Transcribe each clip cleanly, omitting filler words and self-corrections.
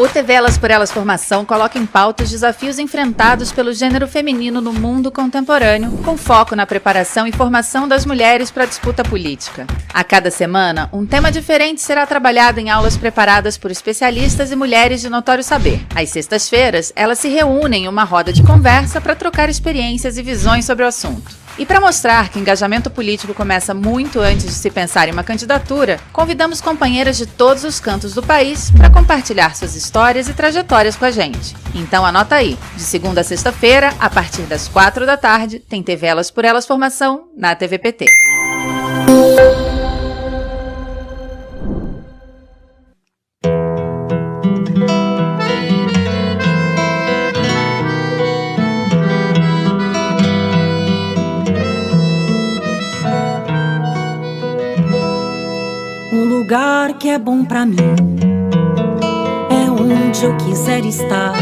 O TV Elas por Elas Formação coloca em pauta os desafios enfrentados pelo gênero feminino no mundo contemporâneo, com foco na preparação e formação das mulheres para a disputa política. A cada semana, um tema diferente será trabalhado em aulas preparadas por especialistas e mulheres de notório saber. Às sextas-feiras, elas se reúnem em uma roda de conversa para trocar experiências e visões sobre o assunto. E para mostrar que o engajamento político começa muito antes de se pensar em uma candidatura, convidamos companheiras de todos os cantos do país para compartilhar suas histórias e trajetórias com a gente. Então anota aí, de segunda a sexta-feira, a partir das 4 da tarde, tem TV Elas por Elas Formação na TVPT. O lugar que é bom pra mim é onde eu quiser estar.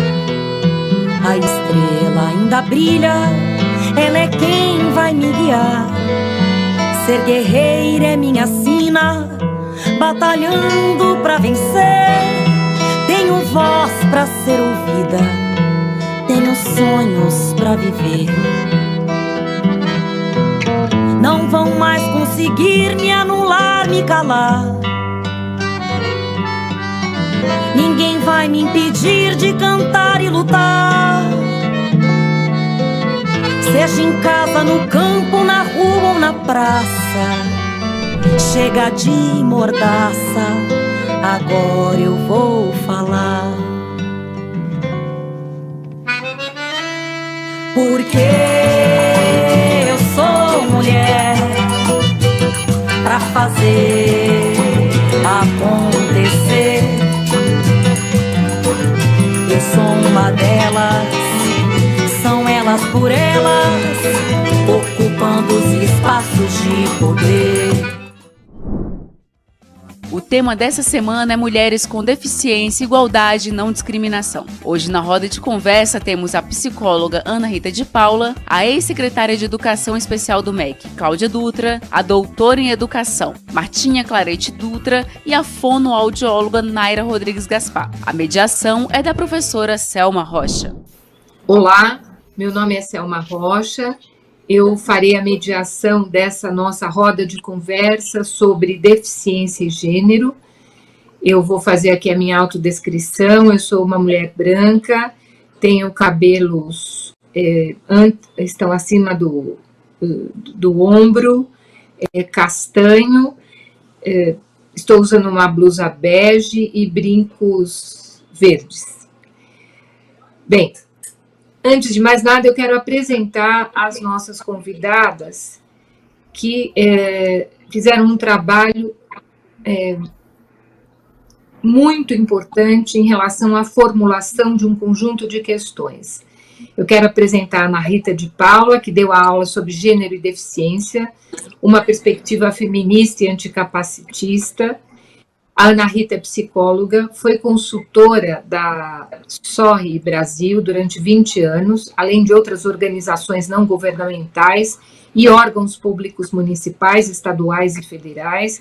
A estrela ainda brilha, ela é quem vai me guiar. Ser guerreira é minha sina, batalhando pra vencer. Tenho voz pra ser ouvida, tenho sonhos pra viver. Não vão mais conseguir me anular, me calar. Ninguém vai me impedir de cantar e lutar. Seja em casa, no campo, na rua ou na praça. Chega de mordaça, agora eu vou falar. Porque eu sou mulher pra fazer acontecer. Eu sou uma delas, são elas por elas, ocupando os espaços de poder. O tema dessa semana é Mulheres com Deficiência, Igualdade e Não Discriminação. Hoje, na roda de conversa, temos a psicóloga Ana Rita de Paula, a ex-secretária de Educação Especial do MEC, Cláudia Dutra, a doutora em Educação, Martinha Clarete Dutra, e a fonoaudióloga Naira Rodrigues Gaspar. A mediação é da professora Selma Rocha. Olá, meu nome é Selma Rocha. Eu farei a mediação dessa nossa roda de conversa sobre deficiência e gênero. Eu vou fazer aqui a minha autodescrição. Eu sou uma mulher branca, tenho cabelos estão acima do ombro, castanho, estou usando uma blusa bege e brincos verdes. Bem, antes de mais nada, eu quero apresentar as nossas convidadas que fizeram um trabalho muito importante em relação à formulação de um conjunto de questões. Eu quero apresentar a Ana Rita de Paula, que deu a aula sobre gênero e deficiência, uma perspectiva feminista e anticapacitista. A Ana Rita é psicóloga, foi consultora da SORRE Brasil durante 20 anos, além de outras organizações não governamentais e órgãos públicos municipais, estaduais e federais.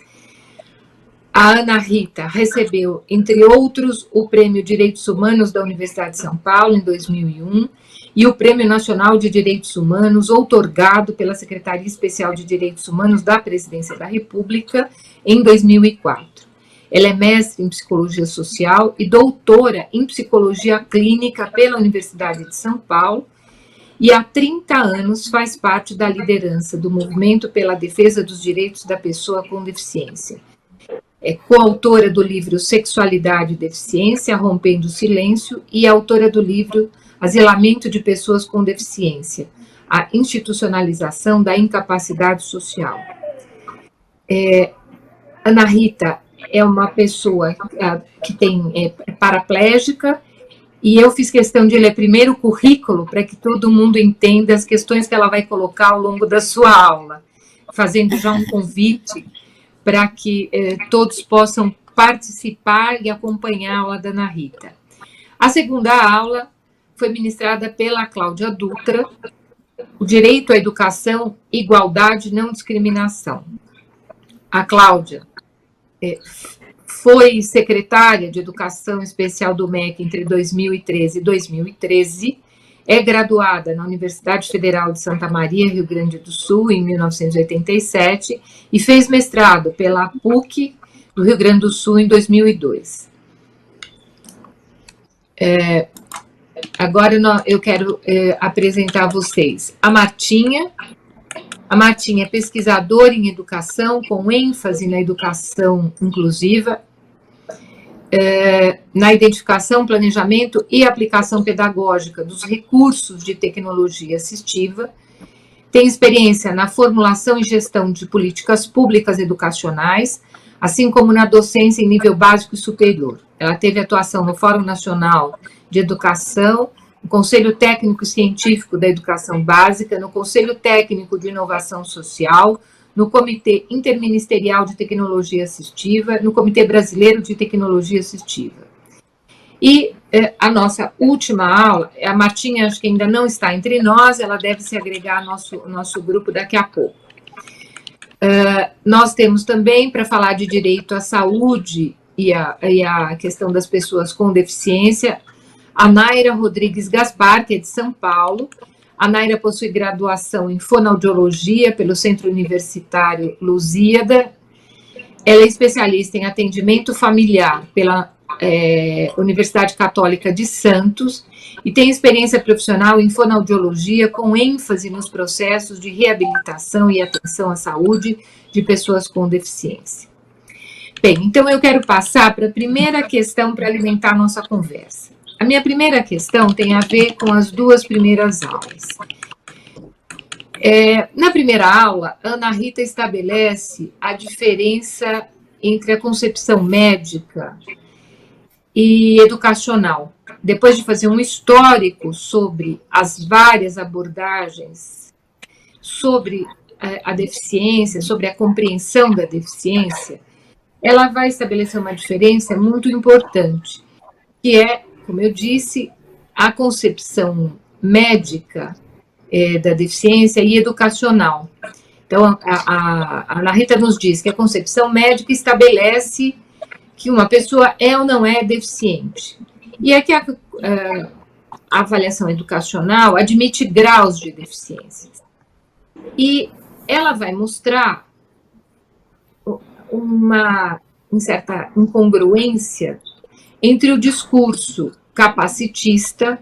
A Ana Rita recebeu, entre outros, o Prêmio Direitos Humanos da Universidade de São Paulo, em 2001, e o Prêmio Nacional de Direitos Humanos, outorgado pela Secretaria Especial de Direitos Humanos da Presidência da República, em 2004. Ela é mestre em Psicologia Social e doutora em Psicologia Clínica pela Universidade de São Paulo, e há 30 anos faz parte da liderança do Movimento pela Defesa dos Direitos da Pessoa com Deficiência. É coautora do livro Sexualidade e Deficiência, Rompendo o Silêncio, e autora do livro Asilamento de Pessoas com Deficiência, a institucionalização da incapacidade social. Ana Rita é uma pessoa que é paraplégica, e eu fiz questão de ler primeiro o currículo para que todo mundo entenda as questões que ela vai colocar ao longo da sua aula, fazendo já um convite para que todos possam participar e acompanhar a aula da Ana Rita. A segunda aula foi ministrada pela Cláudia Dutra, o direito à educação, igualdade e não discriminação. A Cláudia foi secretária de Educação Especial do MEC entre 2013 e 2013, é graduada na Universidade Federal de Santa Maria, Rio Grande do Sul, em 1987, e fez mestrado pela PUC do Rio Grande do Sul em 2002. Agora eu quero apresentar a vocês a Martinha. A Martinha é pesquisadora em educação, com ênfase na educação inclusiva, na identificação, planejamento e aplicação pedagógica dos recursos de tecnologia assistiva. Tem experiência na formulação e gestão de políticas públicas educacionais, assim como na docência em nível básico e superior. Ela teve atuação no Fórum Nacional de Educação, no Conselho Técnico e Científico da Educação Básica, no Conselho Técnico de Inovação Social, no Comitê Interministerial de Tecnologia Assistiva, no Comitê Brasileiro de Tecnologia Assistiva. E a nossa última aula, a Martinha acho que ainda não está entre nós, ela deve se agregar ao nosso grupo daqui a pouco. Nós temos também, para falar de direito à saúde e a questão das pessoas com deficiência, a Naira Rodrigues Gaspar, que é de São Paulo. A Naira possui graduação em fonoaudiologia pelo Centro Universitário Lusíada. Ela é especialista em atendimento familiar pela Universidade Católica de Santos e tem experiência profissional em fonoaudiologia com ênfase nos processos de reabilitação e atenção à saúde de pessoas com deficiência. Bem, então eu quero passar para a primeira questão para alimentar a nossa conversa. A minha primeira questão tem a ver com as duas primeiras aulas. Na primeira aula, Ana Rita estabelece a diferença entre a concepção médica e educacional. Depois de fazer um histórico sobre as várias abordagens sobre a deficiência, sobre a compreensão da deficiência, ela vai estabelecer uma diferença muito importante, que é, como eu disse, a concepção médica da deficiência e educacional. Então, a Ana Rita nos diz que a concepção médica estabelece que uma pessoa é ou não é deficiente. E é que a avaliação educacional admite graus de deficiências. E ela vai mostrar uma certa incongruência entre o discurso capacitista,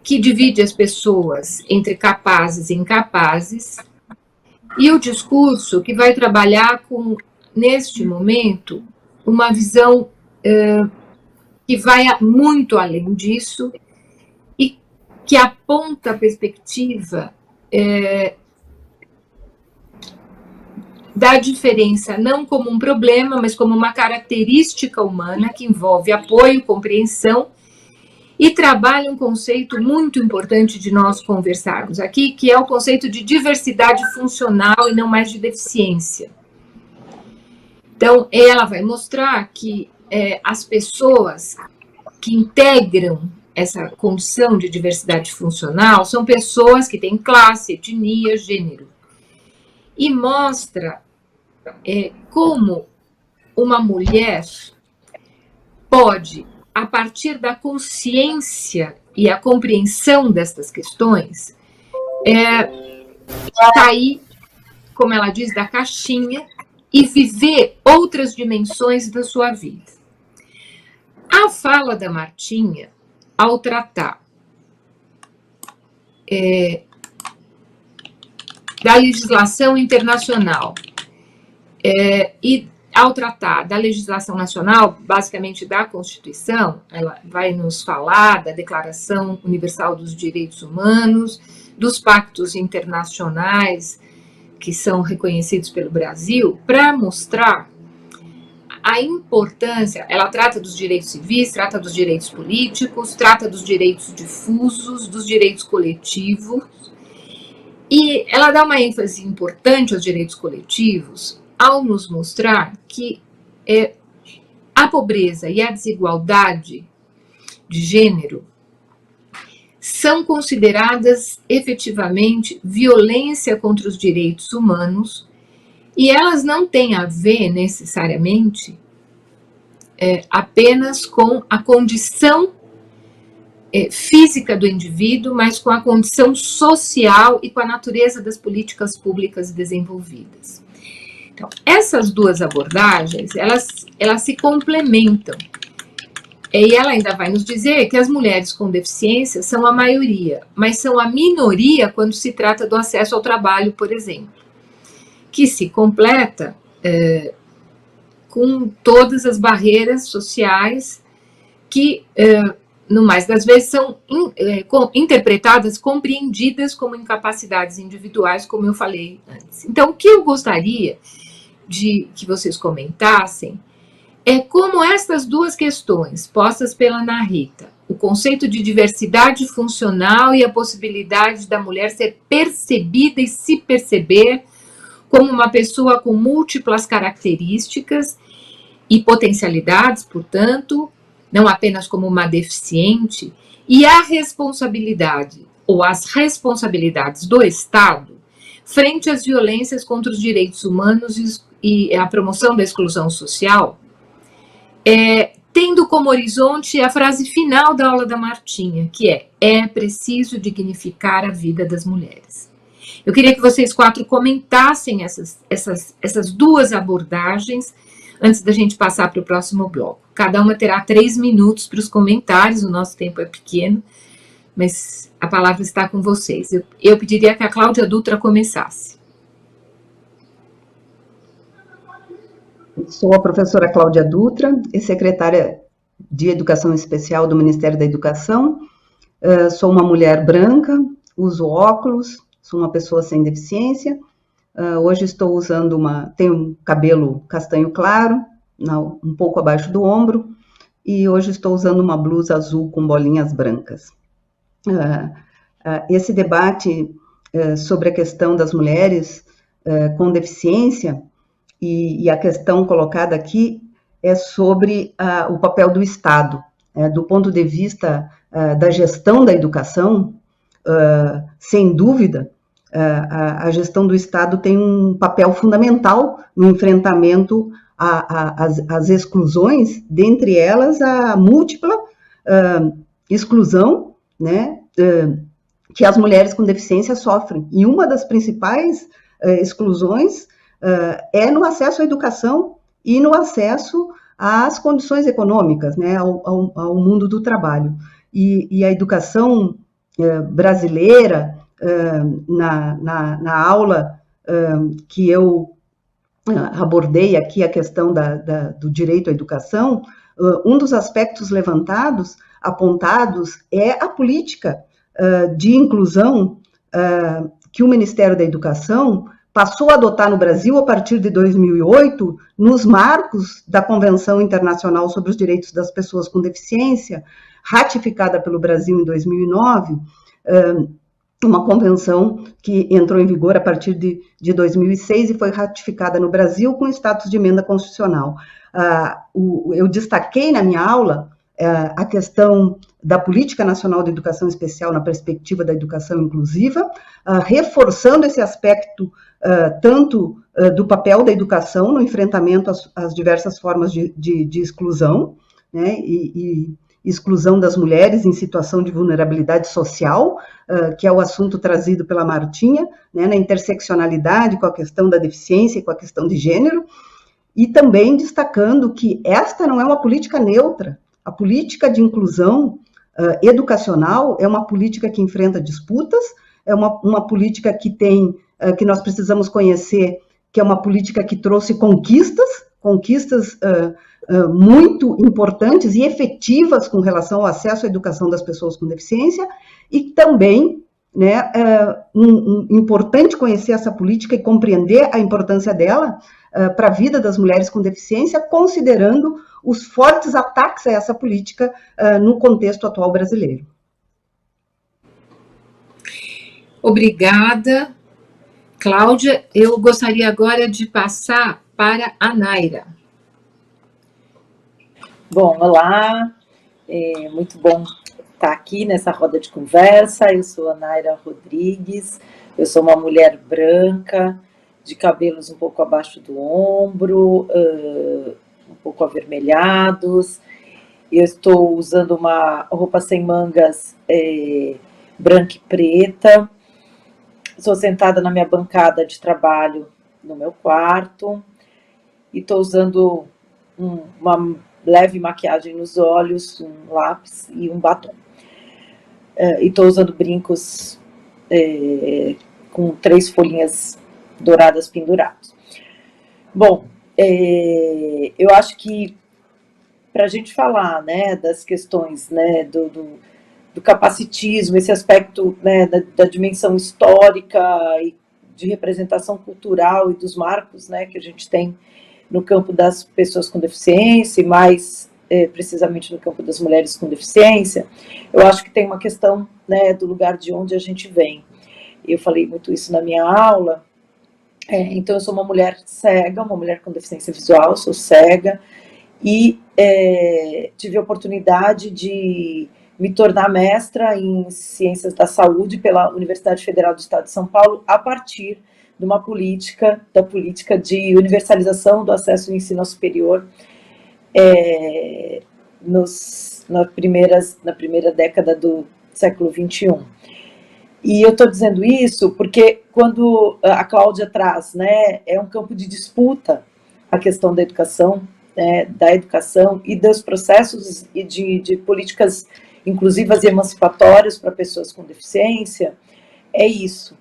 que divide as pessoas entre capazes e incapazes, e o discurso que vai trabalhar com, neste momento, uma visão que vai muito além disso e que aponta a perspectiva da diferença não como um problema, mas como uma característica humana que envolve apoio, compreensão e trabalha um conceito muito importante de nós conversarmos aqui, que é o conceito de diversidade funcional e não mais de deficiência. Então, ela vai mostrar que as pessoas que integram essa condição de diversidade funcional são pessoas que têm classe, etnia, gênero. E mostra como uma mulher pode, a partir da consciência e a compreensão destas questões, sair, como ela diz, da caixinha e viver outras dimensões da sua vida. A fala da Martinha, ao tratar da legislação internacional e ao tratar da legislação nacional, basicamente da Constituição, ela vai nos falar da Declaração Universal dos Direitos Humanos, dos pactos internacionais que são reconhecidos pelo Brasil, para mostrar a importância. Ela trata dos direitos civis, trata dos direitos políticos, trata dos direitos difusos, dos direitos coletivos, e ela dá uma ênfase importante aos direitos coletivos ao nos mostrar que a pobreza e a desigualdade de gênero são consideradas efetivamente violência contra os direitos humanos E elas não têm a ver, necessariamente, apenas com a condição física do indivíduo, mas com a condição social e com a natureza das políticas públicas desenvolvidas. Então, essas duas abordagens, elas se complementam. E ela ainda vai nos dizer que as mulheres com deficiência são a maioria, mas são a minoria quando se trata do acesso ao trabalho, por exemplo, que se completa com todas as barreiras sociais que, no mais das vezes, são interpretadas, compreendidas como incapacidades individuais, como eu falei antes. Então, o que eu gostaria de que vocês comentassem é como essas duas questões, postas pela Ana Rita, o conceito de diversidade funcional e a possibilidade da mulher ser percebida e se perceber como uma pessoa com múltiplas características e potencialidades, portanto, não apenas como uma deficiente, e a responsabilidade, ou as responsabilidades do Estado, frente às violências contra os direitos humanos e a promoção da exclusão social, tendo como horizonte a frase final da aula da Martinha, que é preciso dignificar a vida das mulheres. Eu queria que vocês quatro comentassem essas duas abordagens, antes da gente passar para o próximo bloco. Cada uma terá 3 minutos para os comentários, o nosso tempo é pequeno, mas a palavra está com vocês. Eu pediria que a Cláudia Dutra começasse. Sou a professora Cláudia Dutra, secretária de Educação Especial do Ministério da Educação. Sou uma mulher branca, uso óculos, sou uma pessoa sem deficiência. Hoje estou usando tenho um cabelo castanho claro, um pouco abaixo do ombro, e hoje estou usando uma blusa azul com bolinhas brancas. Esse debate sobre a questão das mulheres com deficiência e a questão colocada aqui é sobre o papel do Estado. Do ponto de vista da gestão da educação, sem dúvida, a gestão do Estado tem um papel fundamental no enfrentamento às exclusões, dentre elas a múltipla exclusão, né, que as mulheres com deficiência sofrem. E uma das principais exclusões é no acesso à educação e no acesso às condições econômicas, né, ao mundo do trabalho. E a educação brasileira, na aula que eu abordei aqui, a questão do direito à educação, um dos aspectos levantados, apontados, é a política de inclusão que o Ministério da Educação passou a adotar no Brasil a partir de 2008, nos marcos da Convenção Internacional sobre os Direitos das Pessoas com Deficiência, ratificada pelo Brasil em 2009, uma convenção que entrou em vigor a partir de 2006 e foi ratificada no Brasil com status de emenda constitucional. Eu destaquei na minha aula a questão da Política Nacional de Educação Especial na perspectiva da educação inclusiva, reforçando esse aspecto tanto do papel da educação no enfrentamento às diversas formas de exclusão, né, e exclusão das mulheres em situação de vulnerabilidade social, que é o assunto trazido pela Martinha, né, na interseccionalidade com a questão da deficiência e com a questão de gênero, e também destacando que esta não é uma política neutra. A política de inclusão educacional é uma política que enfrenta disputas, é uma política que nós precisamos conhecer, que é uma política que trouxe conquistas muito importantes e efetivas com relação ao acesso à educação das pessoas com deficiência, e também, né, importante conhecer essa política e compreender a importância dela para a vida das mulheres com deficiência, considerando os fortes ataques a essa política no contexto atual brasileiro. Obrigada, Cláudia. Eu gostaria agora de passar para a Naira. Bom, olá, muito bom estar aqui nessa roda de conversa. Eu sou a Naira Rodrigues, eu sou uma mulher branca, de cabelos um pouco abaixo do ombro, um pouco avermelhados. Eu estou usando uma roupa sem mangas branca e preta. Estou sentada na minha bancada de trabalho no meu quarto e estou usando uma leve maquiagem nos olhos, um lápis e um batom. E estou usando brincos com 3 folhinhas douradas penduradas. Bom, eu acho que para a gente falar, né, das questões, né, do capacitismo, esse aspecto, né, da dimensão histórica e de representação cultural e dos marcos, né, que a gente tem no campo das pessoas com deficiência, e mais precisamente no campo das mulheres com deficiência, eu acho que tem uma questão, né, do lugar de onde a gente vem. Eu falei muito isso na minha aula. Então, eu sou uma mulher cega, uma mulher com deficiência visual, sou cega, e tive a oportunidade de me tornar mestra em Ciências da Saúde pela Universidade Federal do Estado de São Paulo, a partir de uma política de universalização do acesso ao ensino superior na primeira década do século XXI. E eu estou dizendo isso porque quando a Cláudia traz, né, é um campo de disputa a questão da educação e dos processos e de políticas inclusivas e emancipatórias para pessoas com deficiência, é isso,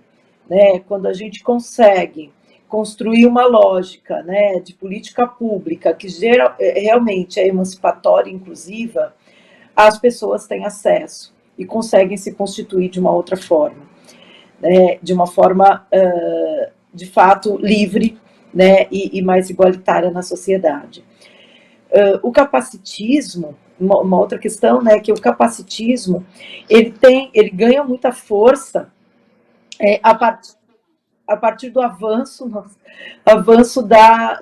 né? Quando a gente consegue construir uma lógica, né, de política pública que realmente é emancipatória e inclusiva, as pessoas têm acesso e conseguem se constituir de uma outra forma, né, de uma forma, de fato, livre, né, e mais igualitária na sociedade. O capacitismo, uma outra questão, né, que o capacitismo, ele ganha muita força a partir do avanço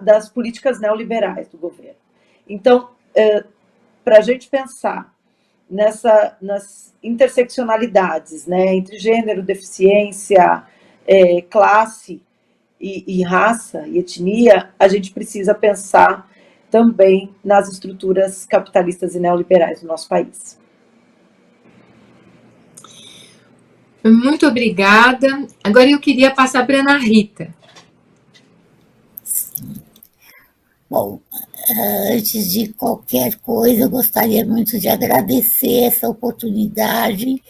das políticas neoliberais do governo. Então, para a gente pensar nas interseccionalidades, né, entre gênero, deficiência, classe e raça e etnia, a gente precisa pensar também nas estruturas capitalistas e neoliberais do nosso país. Muito obrigada. Agora eu queria passar para a Ana Rita. Bom, antes de qualquer coisa, eu gostaria muito de agradecer essa oportunidade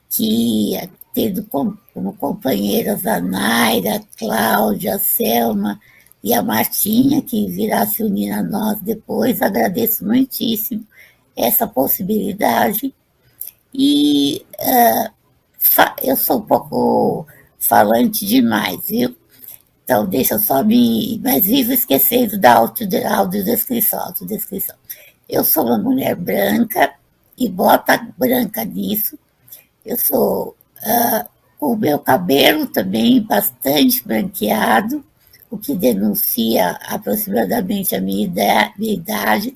que, tendo como companheiras a Naira, a Cláudia, a Selma e a Martinha, que virá se unir a nós depois, agradeço muitíssimo essa possibilidade. E eu sou um pouco falante demais, viu? Então, deixa eu só mas vivo esquecendo da autodescrição. Eu sou uma mulher branca, e bota branca nisso. Eu sou com o meu cabelo também bastante branqueado, o que denuncia aproximadamente a minha idade.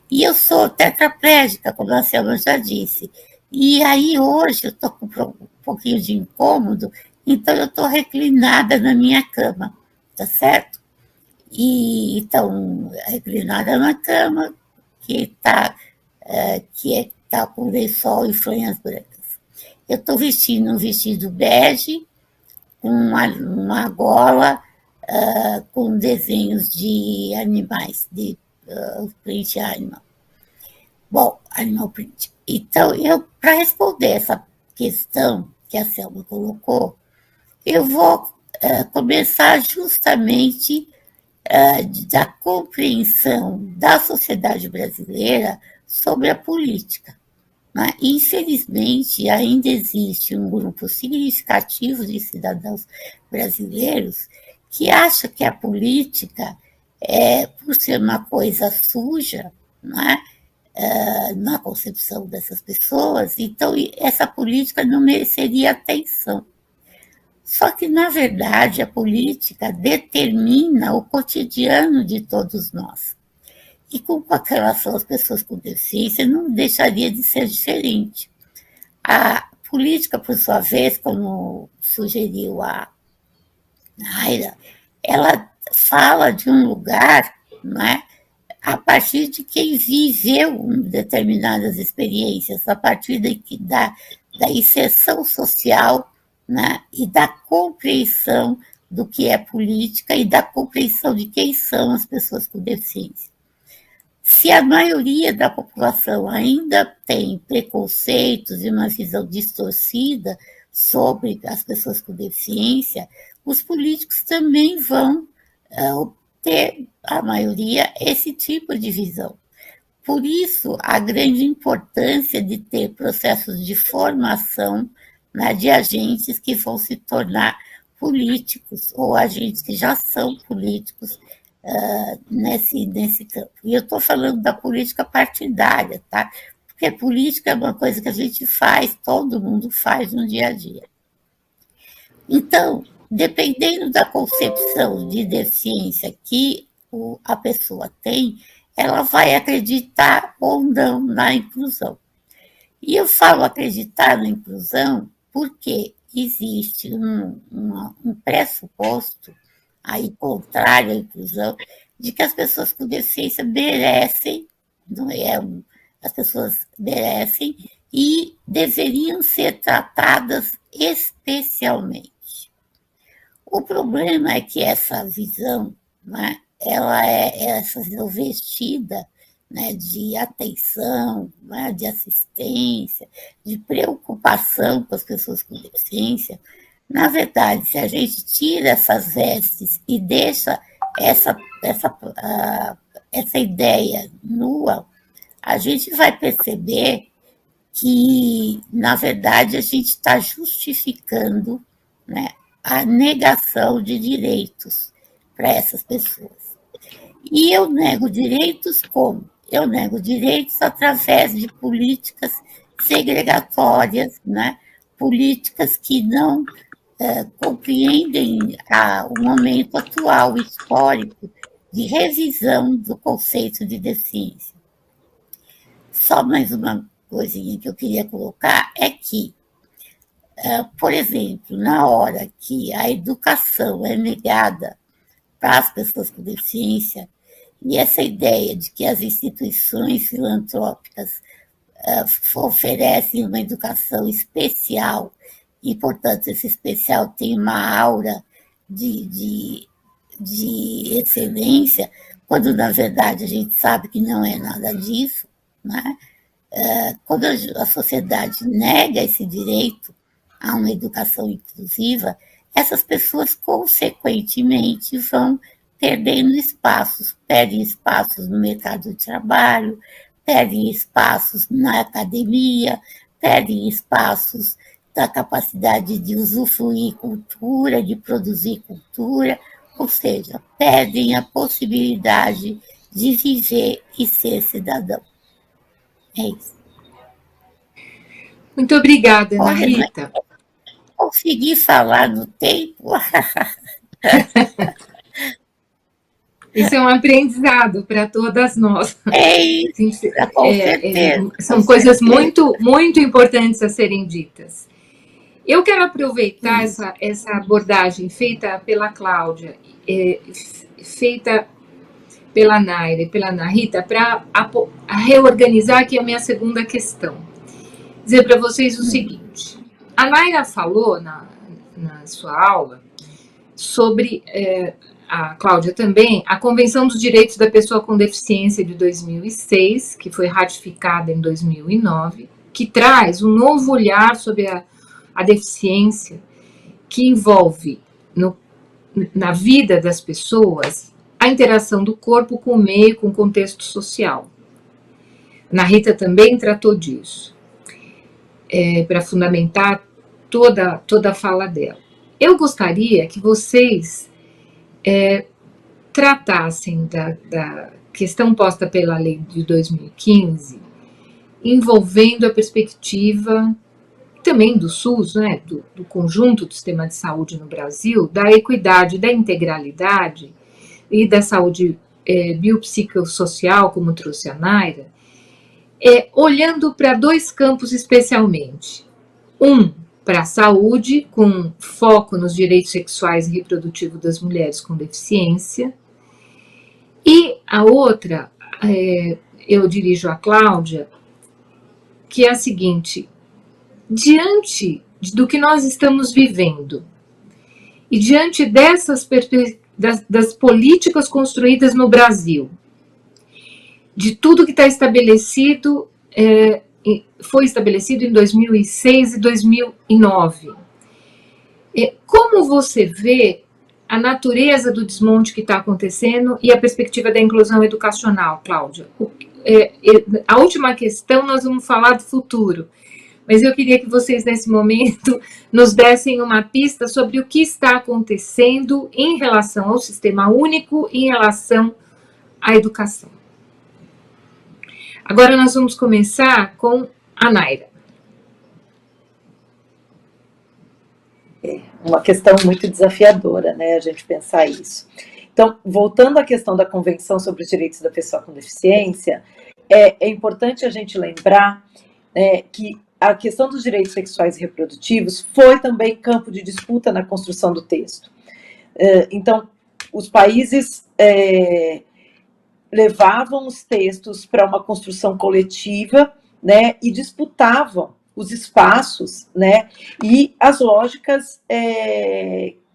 E eu sou tetraplégica, como a Selma já disse. E aí, hoje, eu estou com um pouquinho de incômodo, então eu estou reclinada na minha cama, tá certo? E então, reclinada na cama, que está com lençol e fronhas brancas. Eu estou vestindo um vestido bege, com uma gola com desenhos de animais, de print animal. Bom, animal print. Então, para responder essa questão que a Selma colocou, eu vou começar justamente da compreensão da sociedade brasileira sobre a política. Né? Infelizmente, ainda existe um grupo significativo de cidadãos brasileiros que acha que a política, por ser uma coisa suja, né? Na concepção dessas pessoas, então essa política não mereceria atenção. Só que, na verdade, a política determina o cotidiano de todos nós. E com relação às pessoas com deficiência, não deixaria de ser diferente. A política, por sua vez, como sugeriu a Naira, ela fala de um lugar, né, a partir de quem viveu determinadas experiências, a partir da inserção social, né, e da compreensão do que é política e da compreensão de quem são as pessoas com deficiência. Se a maioria da população ainda tem preconceitos e uma visão distorcida sobre as pessoas com deficiência, os políticos também vão ter, a maioria, esse tipo de visão. Por isso, a grande importância de ter processos de formação, né, de agentes que vão se tornar políticos, ou agentes que já são políticos nesse campo. E eu estou falando da política partidária, tá? Porque política é uma coisa que a gente faz, todo mundo faz no dia a dia. Então, dependendo da concepção de deficiência que a pessoa tem, ela vai acreditar ou não na inclusão. E eu falo acreditar na inclusão porque existe um pressuposto aí contrário à inclusão, de que as pessoas com deficiência merecem, as pessoas merecem e deveriam ser tratadas especialmente. O problema é que essa visão, né, essa visão vestida, né, de atenção, né, de assistência, de preocupação com as pessoas com deficiência. Na verdade, se a gente tira essas vestes e deixa essa ideia nua, a gente vai perceber que, na verdade, a gente está justificando, né, a negação de direitos para essas pessoas. E eu nego direitos como? Eu nego direitos através de políticas segregatórias, né, políticas que não compreendem o momento atual, histórico, de revisão do conceito de deficiência. Só mais uma coisinha que eu queria colocar é que, por exemplo, na hora que a educação é negada para as pessoas com deficiência, e essa ideia de que as instituições filantrópicas oferecem uma educação especial, e, portanto, esse especial tem uma aura de excelência, quando, na verdade, a gente sabe que não é nada disso, né? Quando a sociedade nega esse direito a uma educação inclusiva, essas pessoas, consequentemente, vão perdendo espaços, perdem espaços no mercado de trabalho, perdem espaços na academia, perdem espaços da capacidade de usufruir cultura, de produzir cultura, ou seja, perdem a possibilidade de viver e ser cidadão. É isso. Muito obrigada, Ana Rita. Consegui falar no tempo. Isso é um aprendizado para todas nós. É isso, com certeza. São coisas muito, muito importantes a serem ditas. Eu quero aproveitar essa abordagem feita pela Cláudia, feita pela Naira e pela Ana Rita, para reorganizar aqui a minha segunda questão. Dizer para vocês o seguinte: a Naira falou na sua aula sobre, a Cláudia também, a Convenção dos Direitos da Pessoa com Deficiência de 2006, que foi ratificada em 2009, que traz um novo olhar sobre a deficiência, que envolve na vida das pessoas a interação do corpo com o meio, com o contexto social. Ana Rita também tratou disso, para fundamentar toda a fala dela. Eu gostaria que vocês tratassem da questão posta pela lei de 2015, envolvendo a perspectiva também do SUS, né, do conjunto do sistema de saúde no Brasil, da equidade, da integralidade e da saúde biopsicossocial, como trouxe a Naira, olhando para dois campos especialmente. Um, para a saúde, com foco nos direitos sexuais e reprodutivos das mulheres com deficiência. E a outra, eu dirijo a Cláudia, que é a seguinte: diante do que nós estamos vivendo e diante das políticas construídas no Brasil, de tudo que está estabelecido, foi estabelecido em 2006 e 2009, como você vê a natureza do desmonte que está acontecendo e a perspectiva da inclusão educacional, Cláudia? A última questão nós vamos falar do futuro, mas eu queria que vocês, nesse momento, nos dessem uma pista sobre o que está acontecendo em relação ao Sistema Único e em relação à educação. Agora nós vamos começar com a Naira. Uma questão muito desafiadora, né, a gente pensar isso. Então, voltando à questão da Convenção sobre os Direitos da Pessoa com Deficiência, é importante a gente lembrar que a questão dos direitos sexuais e reprodutivos foi também campo de disputa na construção do texto. Então, os países levavam os textos para uma construção coletiva, né, e disputavam os espaços, né, e as lógicas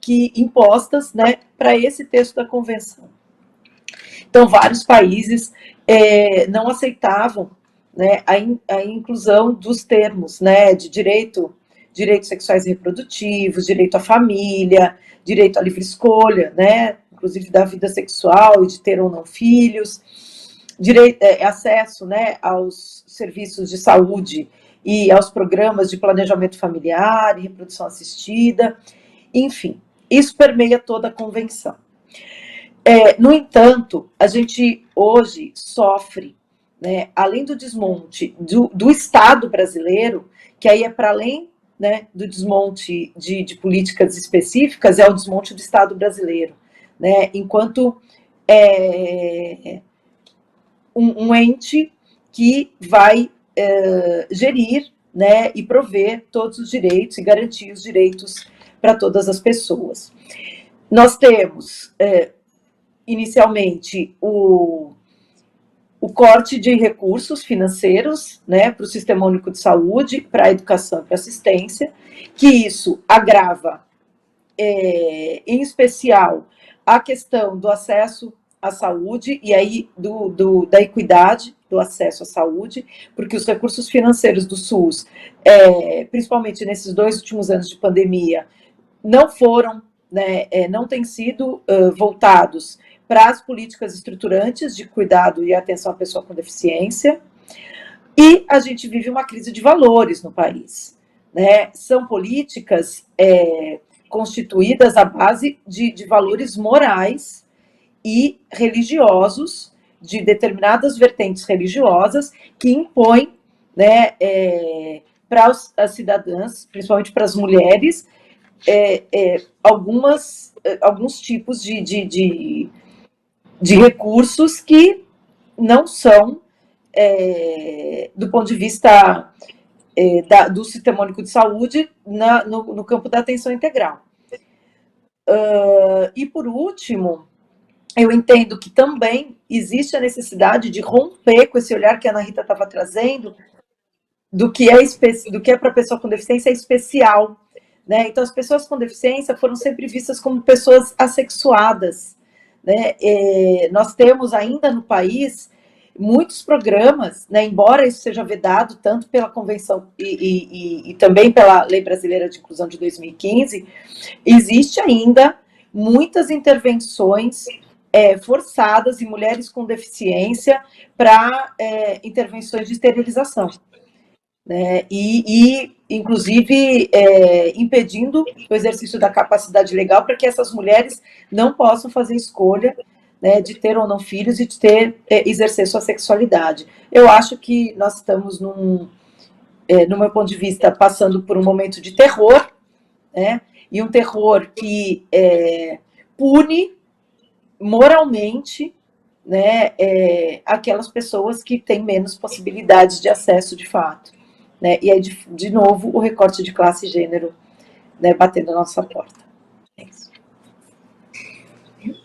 que impostas, né, para esse texto da convenção. Então, vários países não aceitavam, né, a inclusão dos termos, né, de direitos sexuais e reprodutivos, direito à família, direito à livre escolha, né, inclusive da vida sexual e de ter ou não filhos, acesso, né, aos serviços de saúde e aos programas de planejamento familiar e reprodução assistida, enfim, isso permeia toda a convenção. No entanto, a gente hoje sofre, né, além do desmonte do Estado brasileiro, que aí é para além, né, do desmonte de políticas específicas, é o desmonte do Estado brasileiro, né, enquanto um ente que vai gerir, né, e prover todos os direitos e garantir os direitos para todas as pessoas. Nós temos, inicialmente, o corte de recursos financeiros, né, para o Sistema Único de Saúde, para a educação e para a assistência, que isso agrava, em especial, a questão do acesso à saúde, e aí da equidade do acesso à saúde, porque os recursos financeiros do SUS, principalmente nesses 2 últimos anos de pandemia, não foram, né, não têm sido voltados para as políticas estruturantes de cuidado e atenção à pessoa com deficiência, e a gente vive uma crise de valores no país, né? São políticas constituídas à base de valores morais e religiosos, de determinadas vertentes religiosas, que impõem, né, para as cidadãs, principalmente para as mulheres, alguns tipos de recursos que não são, do ponto de vista do Sistema Único de Saúde, no campo da atenção integral. E, por último, eu entendo que também existe a necessidade de romper com esse olhar que a Ana Rita estava trazendo, do que é para a pessoa com deficiência especial, né? Então, as pessoas com deficiência foram sempre vistas como pessoas assexuadas, né? Nós temos ainda no país muitos programas, né, embora isso seja vedado tanto pela Convenção e também pela Lei Brasileira de Inclusão de 2015, existe ainda muitas intervenções forçadas em mulheres com deficiência para intervenções de esterilização, né, inclusive impedindo o exercício da capacidade legal para que essas mulheres não possam fazer escolha, né, de ter ou não filhos e de exercer sua sexualidade. Eu acho que nós estamos, no meu ponto de vista, passando por um momento de terror, né, e um terror que pune moralmente, né, aquelas pessoas que têm menos possibilidades de acesso de fato. né? E aí, de novo, o recorte de classe e gênero, né, batendo na nossa porta. É isso.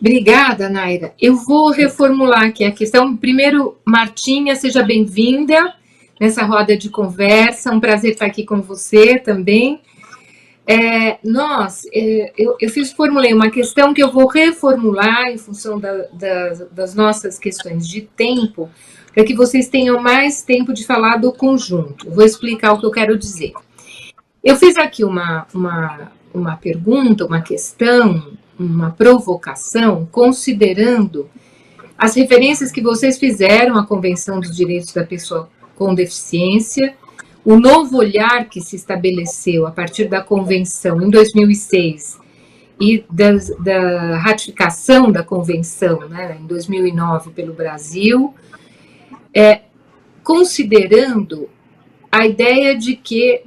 Obrigada, Naira. Eu vou reformular aqui a questão. Primeiro, Martinha, seja bem-vinda nessa roda de conversa. Um prazer estar aqui com você também. Eu formulei uma questão que eu vou reformular em função das nossas questões de tempo, para que vocês tenham mais tempo de falar do conjunto. Vou explicar o que eu quero dizer. Eu fiz aqui uma pergunta, uma questão, uma provocação, considerando as referências que vocês fizeram à Convenção dos Direitos da Pessoa com Deficiência, o novo olhar que se estabeleceu a partir da Convenção em 2006 e da ratificação da Convenção, né, em 2009 pelo Brasil, considerando a ideia de que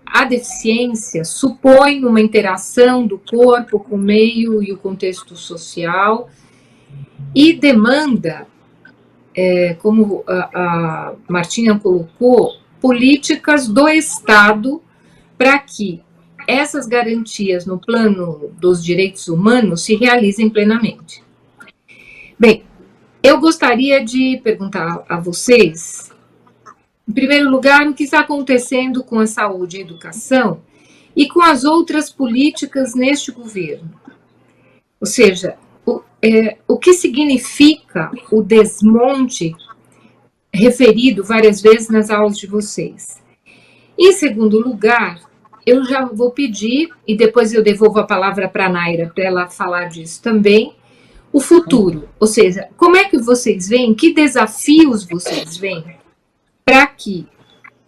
a deficiência supõe uma interação do corpo com o meio e o contexto social e demanda, como a Martinha colocou, políticas do Estado para que essas garantias no plano dos direitos humanos se realizem plenamente. Bem, eu gostaria de perguntar a vocês, em primeiro lugar, o que está acontecendo com a saúde e a educação e com as outras políticas neste governo. Ou seja, o que significa o desmonte referido várias vezes nas aulas de vocês. Em segundo lugar, eu já vou pedir, e depois eu devolvo a palavra para a Naira, para ela falar disso também, o futuro. Ou seja, como é que vocês veem, que desafios vocês veem para que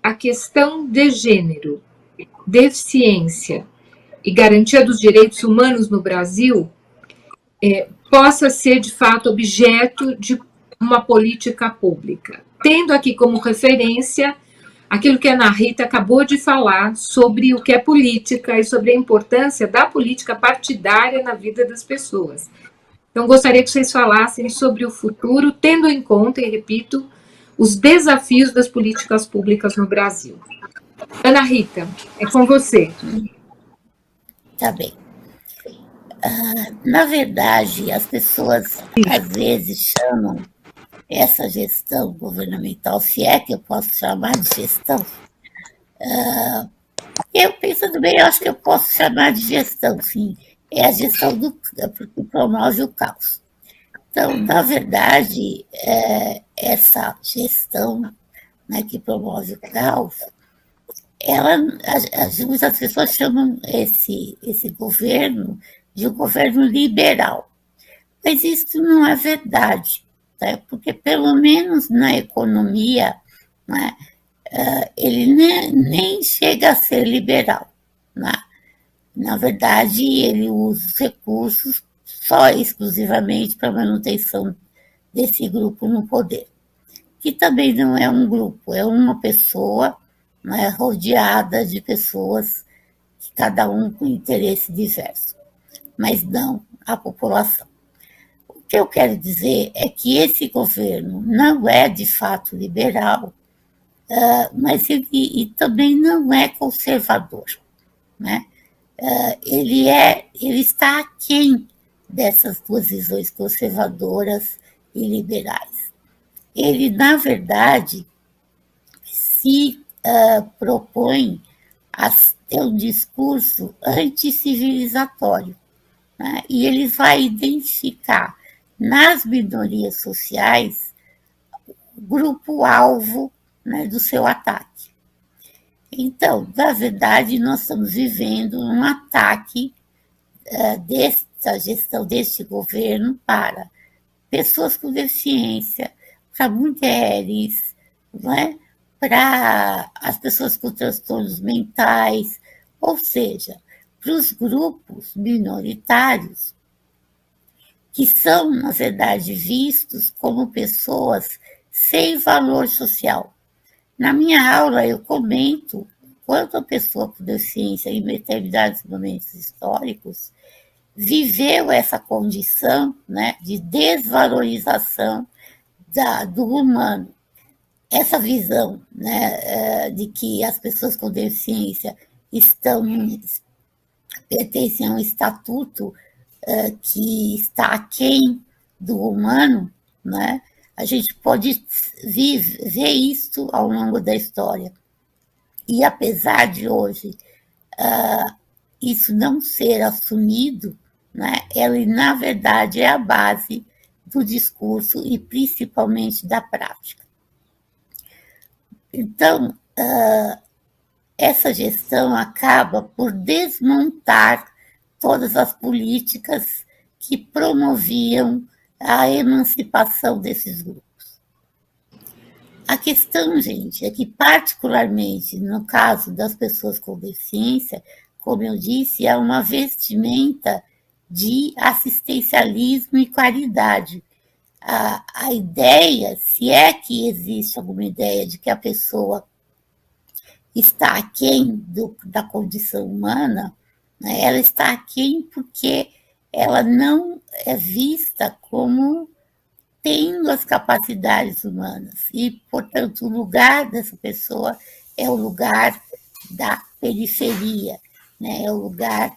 a questão de gênero, deficiência e garantia dos direitos humanos no Brasil possa ser, de fato, objeto de uma política pública. Tendo aqui como referência aquilo que a Ana Rita acabou de falar sobre o que é política e sobre a importância da política partidária na vida das pessoas. Então, gostaria que vocês falassem sobre o futuro, tendo em conta, e repito, os desafios das políticas públicas no Brasil. Ana Rita, é com você. Tá bem. Na verdade, as pessoas às vezes chamam essa gestão governamental, se é que eu posso chamar de gestão, eu pensando bem, eu acho que eu posso chamar de gestão, sim. É a gestão que promove o caos. Então, na verdade, essa gestão, né, que promove o caos, muitas pessoas chamam esse governo de um governo liberal. Mas isso não é verdade, tá? Porque, pelo menos na economia, né, ele nem chega a ser liberal. Né? Na verdade, ele usa os recursos só exclusivamente para a manutenção desse grupo no poder, que também não é um grupo, é uma pessoa, né, rodeada de pessoas, cada um com interesse diverso, mas não a população. O que eu quero dizer é que esse governo não é de fato liberal, mas ele também não é conservador, né? Ele está aquém dessas duas visões conservadoras e liberais. Ele, na verdade, se propõe a ter um discurso anticivilizatório, né? E ele vai identificar nas minorias sociais o grupo-alvo, né, do seu ataque. Então, na verdade, nós estamos vivendo um ataque dessa gestão deste governo para pessoas com deficiência, para mulheres, né, para as pessoas com transtornos mentais, ou seja, para os grupos minoritários, que são, na verdade, vistos como pessoas sem valor social. Na minha aula, eu comento quanto a pessoa com deficiência em determinados momentos históricos viveu essa condição, né, de desvalorização do humano. essa visão, né, de que as pessoas com deficiência pertencem a um estatuto que está aquém do humano, né, a gente pode ver isso ao longo da história. E apesar de hoje isso não ser assumido, né, ele, na verdade, é a base do discurso e principalmente da prática. Então, essa gestão acaba por desmontar todas as políticas que promoviam a emancipação desses grupos. A questão, gente, é que, particularmente no caso das pessoas com deficiência, como eu disse, é uma vestimenta de assistencialismo e caridade. A ideia, se é que existe alguma ideia de que a pessoa está aquém da condição humana, né, ela está aquém porque ela não é vista como tendo as capacidades humanas e, portanto, o lugar dessa pessoa é o lugar da periferia, né? É o lugar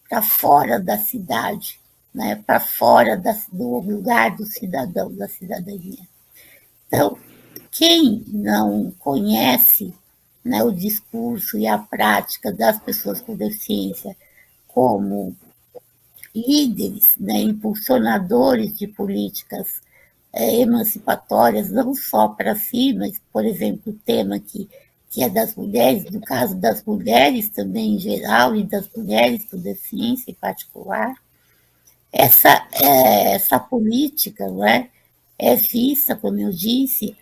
para fora da cidade, né? Para fora do lugar do cidadão, da cidadania. Então, quem não conhece, né, o discurso e a prática das pessoas com deficiência como líderes, né, impulsionadores de políticas emancipatórias, não só para si, mas, por exemplo, o tema que é das mulheres, no caso das mulheres também em geral, e das mulheres com deficiência em particular, essa política, né, é vista, como eu disse,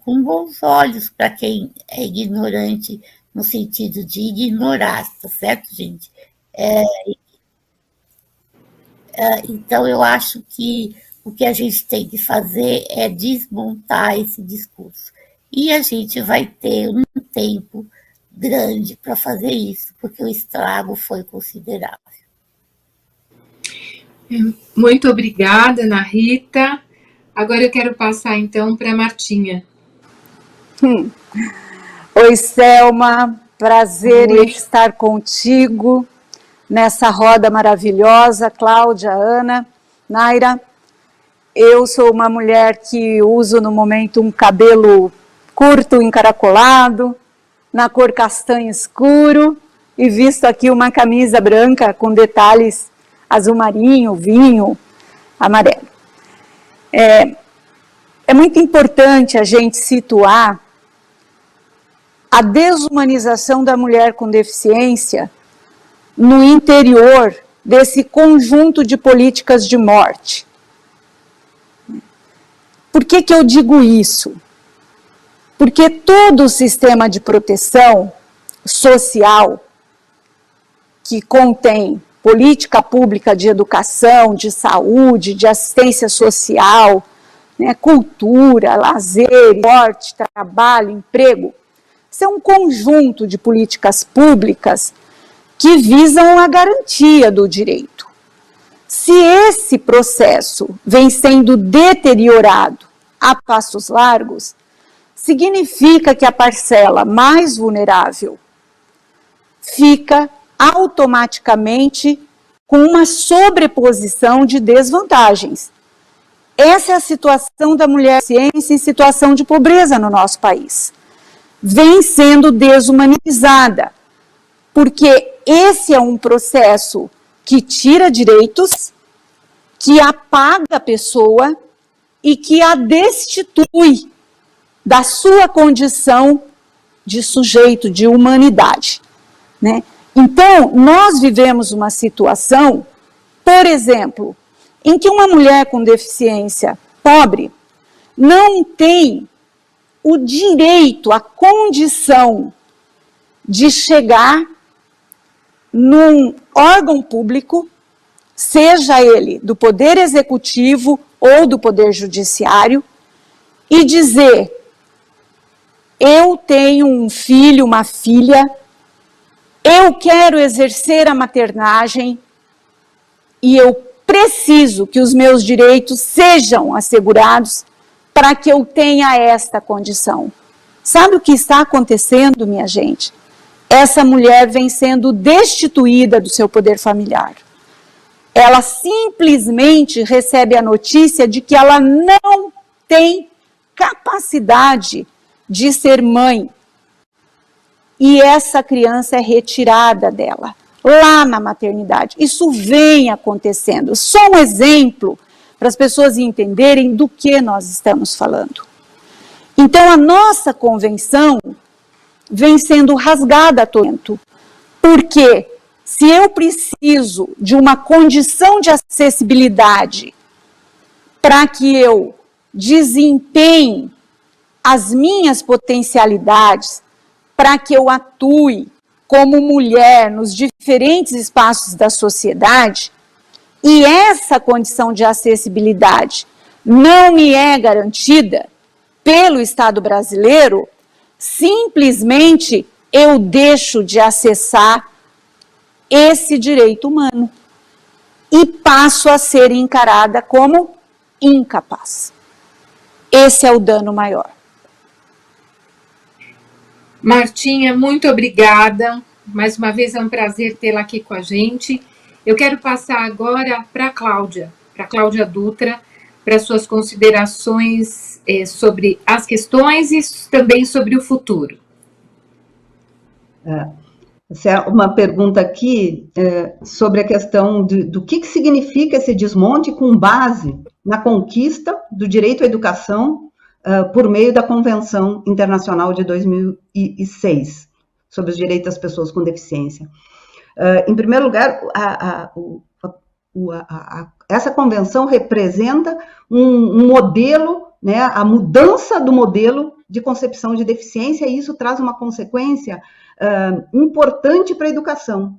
com bons olhos para quem é ignorante, no sentido de ignorar, tá certo, gente? Então, eu acho que o que a gente tem que fazer é desmontar esse discurso. E a gente vai ter um tempo grande para fazer isso, porque o estrago foi considerável. Muito obrigada, Ana Rita. Agora eu quero passar, então, para a Martinha. Oi, Selma. Prazer em estar contigo nessa roda maravilhosa, Cláudia, Ana, Naira. Eu sou uma mulher que uso no momento um cabelo curto, encaracolado, na cor castanho escuro, e visto aqui uma camisa branca com detalhes azul marinho, vinho, amarelo. É muito importante a gente situar a desumanização da mulher com deficiência no interior desse conjunto de políticas de morte. Por que eu digo isso? Porque todo o sistema de proteção social que contém política pública de educação, de saúde, de assistência social, né, cultura, lazer, esporte, trabalho, emprego, isso é um conjunto de políticas públicas que visam a garantia do direito. Se esse processo vem sendo deteriorado a passos largos, significa que a parcela mais vulnerável fica automaticamente com uma sobreposição de desvantagens. Essa é a situação da mulher ciência em situação de pobreza no nosso país. Vem sendo desumanizada, porque esse é um processo que tira direitos, que apaga a pessoa e que a destitui da sua condição de sujeito, de humanidade, né? Então, nós vivemos uma situação, por exemplo, em que uma mulher com deficiência pobre não tem o direito, a condição de chegar num órgão público, seja ele do Poder Executivo ou do Poder Judiciário, e dizer: eu tenho um filho, uma filha, eu quero exercer a maternagem e eu preciso que os meus direitos sejam assegurados para que eu tenha esta condição. Sabe o que está acontecendo, minha gente? Essa mulher vem sendo destituída do seu poder familiar. Ela simplesmente recebe a notícia de que ela não tem capacidade de ser mãe. E essa criança é retirada dela, lá na maternidade. Isso vem acontecendo. Só um exemplo para as pessoas entenderem do que nós estamos falando. Então, a nossa convenção vem sendo rasgada a todo momento. Porque se eu preciso de uma condição de acessibilidade para que eu desempenhe as minhas potencialidades, para que eu atue como mulher nos diferentes espaços da sociedade, e essa condição de acessibilidade não me é garantida pelo Estado brasileiro, simplesmente eu deixo de acessar esse direito humano e passo a ser encarada como incapaz. Esse é o dano maior. Martinha, muito obrigada. Mais uma vez é um prazer tê-la aqui com a gente. Eu quero passar agora para a Cláudia Dutra, para suas considerações sobre as questões e também sobre o futuro. Essa é uma pergunta aqui sobre a questão do que significa esse desmonte com base na conquista do direito à educação por meio da Convenção Internacional de 2006, sobre os direitos das pessoas com deficiência. Em primeiro lugar, essa convenção representa um modelo, né, a mudança do modelo de concepção de deficiência, e isso traz uma consequência importante para a educação.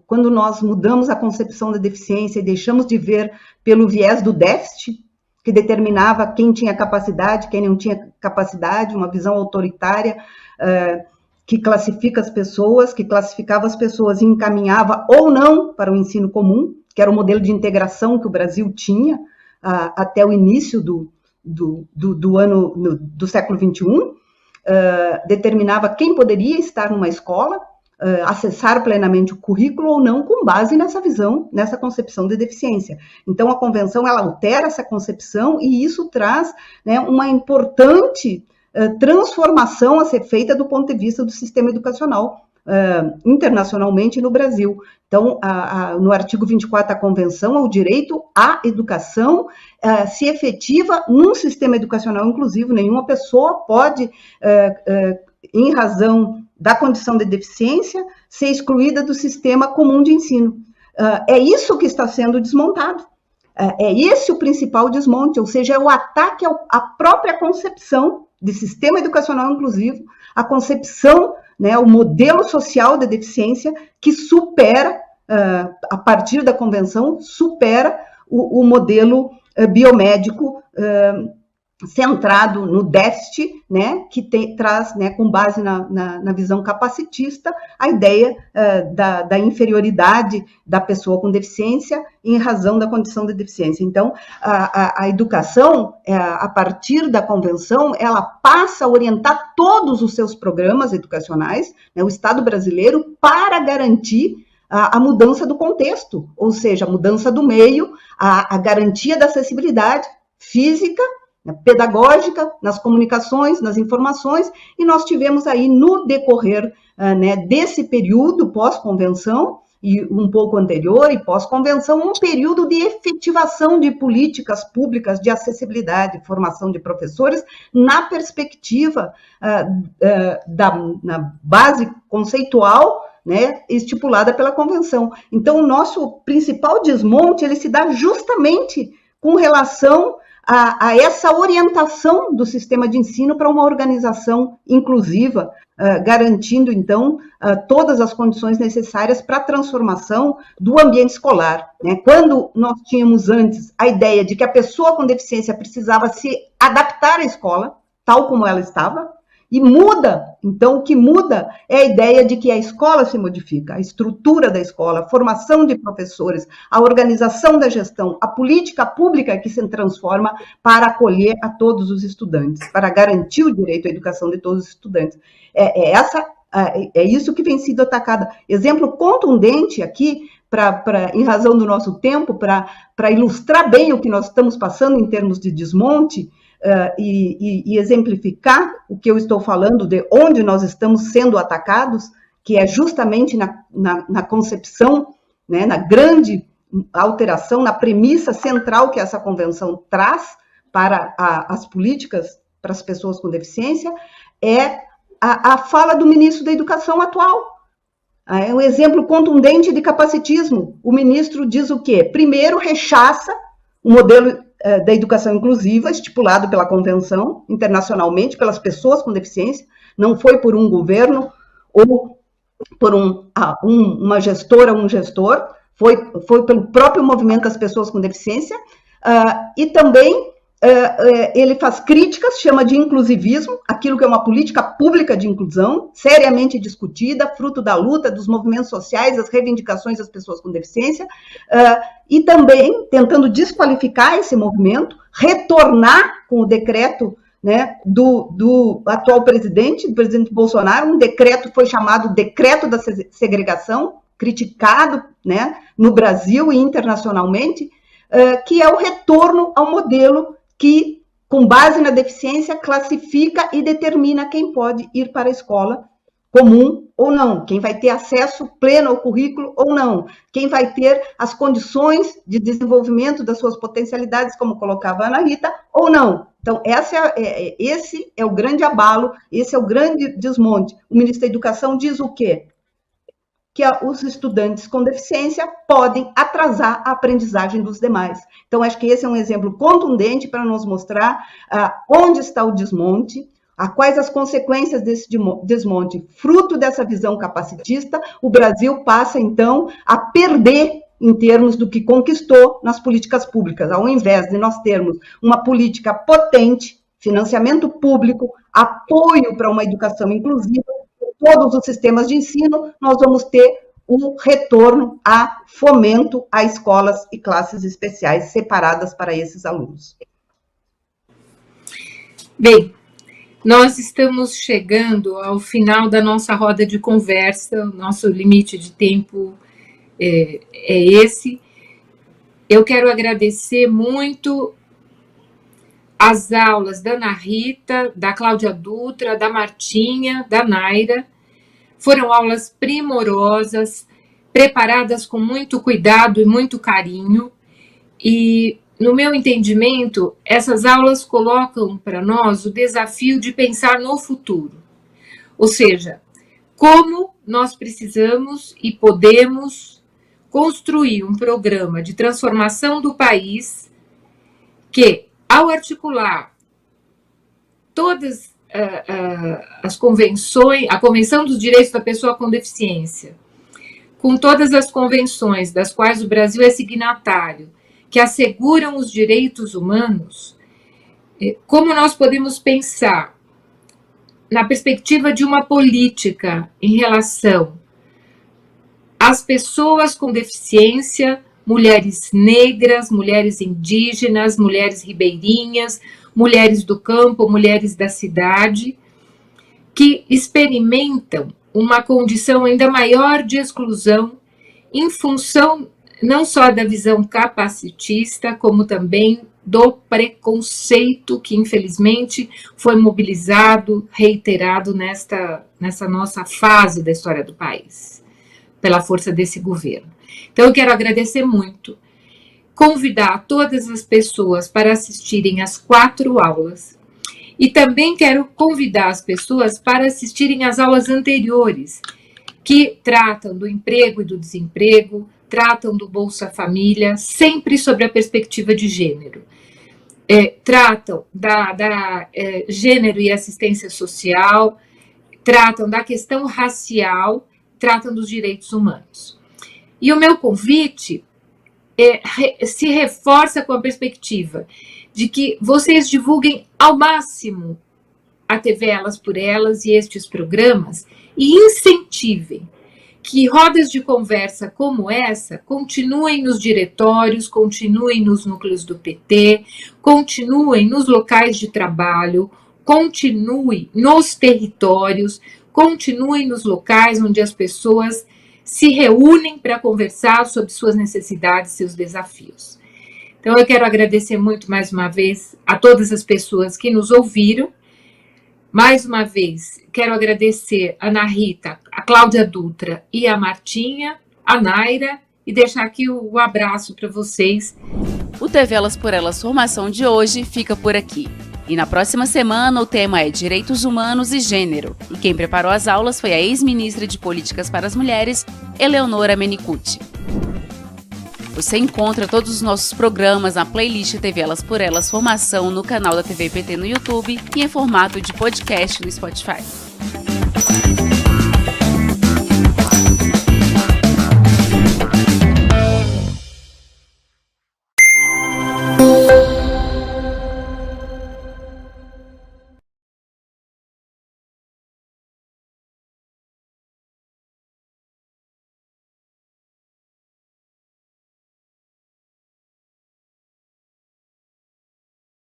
Quando nós mudamos a concepção da deficiência e deixamos de ver pelo viés do déficit, que determinava quem tinha capacidade, quem não tinha capacidade, uma visão autoritária que classifica as pessoas, que classificava as pessoas e encaminhava ou não para o ensino comum, que era o modelo de integração que o Brasil tinha até o início do século XXI, determinava quem poderia estar numa escola, acessar plenamente o currículo ou não, com base nessa visão, nessa concepção de deficiência. Então, a convenção, ela altera essa concepção e isso traz, né, uma importante transformação a ser feita do ponto de vista do sistema educacional internacionalmente no Brasil. Então, no artigo 24 da Convenção, o direito à educação se efetiva num sistema educacional inclusivo. Nenhuma pessoa pode, em razão da condição de deficiência, ser excluída do sistema comum de ensino. É isso que está sendo desmontado. É esse o principal desmonte, ou seja, é o ataque à própria concepção de sistema educacional inclusivo, a concepção, né, o modelo social de deficiência que supera, a partir da convenção, supera o modelo biomédico centrado no déficit, né, que traz, né, com base na visão capacitista, a ideia da inferioridade da pessoa com deficiência em razão da condição de deficiência. Então, a educação, a partir da convenção, ela passa a orientar todos os seus programas educacionais, né, o Estado brasileiro, para garantir a mudança do contexto, ou seja, a mudança do meio, a garantia da acessibilidade física, pedagógica, nas comunicações, nas informações, e nós tivemos aí no decorrer, né, desse período pós-convenção, e um pouco anterior e pós-convenção, um período de efetivação de políticas públicas de acessibilidade, formação de professores, na perspectiva na base conceitual, né, estipulada pela convenção. Então, o nosso principal desmonte, ele se dá justamente com relação a essa orientação do sistema de ensino para uma organização inclusiva, garantindo, então, todas as condições necessárias para a transformação do ambiente escolar, né? Quando nós tínhamos antes a ideia de que a pessoa com deficiência precisava se adaptar à escola, tal como ela estava, E muda, então o que muda é a ideia de que a escola se modifica, a estrutura da escola, a formação de professores, a organização da gestão, a política pública que se transforma para acolher a todos os estudantes, para garantir o direito à educação de todos os estudantes. É isso que vem sido atacado. Exemplo contundente aqui, em razão do nosso tempo, para ilustrar bem o que nós estamos passando em termos de desmonte, e exemplificar o que eu estou falando de onde nós estamos sendo atacados, que é justamente na concepção, né, na grande alteração, na premissa central que essa convenção traz para as políticas para as pessoas com deficiência, é a fala do ministro da Educação atual. É um exemplo contundente de capacitismo. O ministro diz o quê? Primeiro, rechaça o modelo da educação inclusiva, estipulado pela Convenção, internacionalmente, pelas pessoas com deficiência, não foi por um governo ou por uma gestora ou um gestor, foi pelo próprio movimento das pessoas com deficiência, e também ele faz críticas, chama de inclusivismo, aquilo que é uma política pública de inclusão, seriamente discutida, fruto da luta dos movimentos sociais, das reivindicações das pessoas com deficiência, e também tentando desqualificar esse movimento, retornar com o decreto, né, do atual presidente, do presidente Bolsonaro, um decreto foi chamado Decreto da Segregação, criticado, né, no Brasil e internacionalmente, que é o retorno ao modelo que, com base na deficiência, classifica e determina quem pode ir para a escola comum ou não, quem vai ter acesso pleno ao currículo ou não, quem vai ter as condições de desenvolvimento das suas potencialidades, como colocava a Ana Rita, ou não. Então, esse é o grande abalo, esse é o grande desmonte. O ministro da Educação diz o quê? Que os estudantes com deficiência podem atrasar a aprendizagem dos demais. Então, acho que esse é um exemplo contundente para nos mostrar onde está o desmonte, quais as consequências desse desmonte. Fruto dessa visão capacitista, o Brasil passa, então, a perder em termos do que conquistou nas políticas públicas, ao invés de nós termos uma política potente, financiamento público, apoio para uma educação inclusiva, todos os sistemas de ensino, nós vamos ter um retorno a fomento a escolas e classes especiais separadas para esses alunos. Bem, nós estamos chegando ao final da nossa roda de conversa, o nosso limite de tempo é esse. Eu quero agradecer muito as aulas da Ana Rita, da Cláudia Dutra, da Martinha, da Naira. Foram aulas primorosas, preparadas com muito cuidado e muito carinho. E, no meu entendimento, essas aulas colocam para nós o desafio de pensar no futuro. Ou seja, como nós precisamos e podemos construir um programa de transformação do país que, ao articular todas as convenções, a Convenção dos Direitos da Pessoa com Deficiência, com todas as convenções das quais o Brasil é signatário, que asseguram os direitos humanos, como nós podemos pensar na perspectiva de uma política em relação às pessoas com deficiência, mulheres negras, mulheres indígenas, mulheres ribeirinhas, mulheres do campo, mulheres da cidade, que experimentam uma condição ainda maior de exclusão em função não só da visão capacitista, como também do preconceito que, infelizmente, foi mobilizado, reiterado nessa nossa fase da história do país, pela força desse governo. Então, eu quero agradecer muito, convidar todas as pessoas para assistirem às 4 aulas, e também quero convidar as pessoas para assistirem às aulas anteriores, que tratam do emprego e do desemprego, tratam do Bolsa Família, sempre sobre a perspectiva de gênero. Tratam da gênero e assistência social, tratam da questão racial, tratam dos direitos humanos. E o meu convite se reforça com a perspectiva de que vocês divulguem ao máximo a TV Elas por Elas e estes programas e incentivem que rodas de conversa como essa continuem nos diretórios, continuem nos núcleos do PT, continuem nos locais de trabalho, continue nos territórios, continue nos locais onde as pessoas se reúnem para conversar sobre suas necessidades e seus desafios. Então, eu quero agradecer muito mais uma vez a todas as pessoas que nos ouviram. Mais uma vez, quero agradecer a Ana Rita, a Cláudia Dutra e a Martinha, a Naira, e deixar aqui o abraço para vocês. O TV Elas por Elas Formação de hoje fica por aqui. E na próxima semana o tema é Direitos Humanos e Gênero. E quem preparou as aulas foi a ex-ministra de Políticas para as Mulheres, Eleonora Menicucci. Você encontra todos os nossos programas na playlist TV Elas por Elas Formação no canal da TV PT no YouTube e em formato de podcast no Spotify.